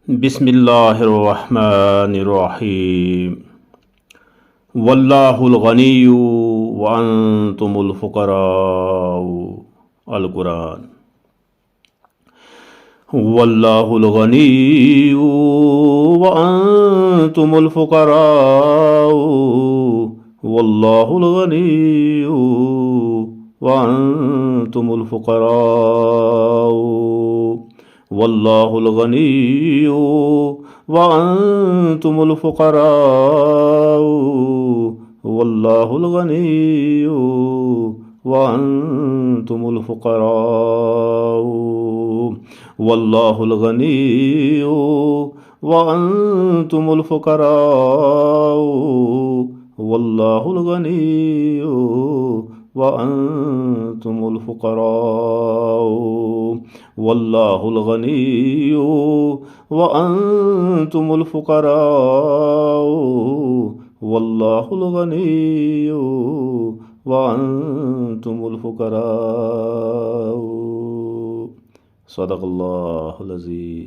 بسم الله الرحمن الرحيم والله الغني وأنتم الفقراء. القرآن. والله الغني وأنتم الفقراء. والله الغني وأنتم الفقراء. والله الغني وأنتم الفقراء. والله الغني وأنتم الفقراء. والله الغني وأنتم الفقراء. والله الغني وأنتم الفقراء. والله الغني وأنتم الفقراء. والله الغني وأنتم الفقراء. صدق الله العظيم.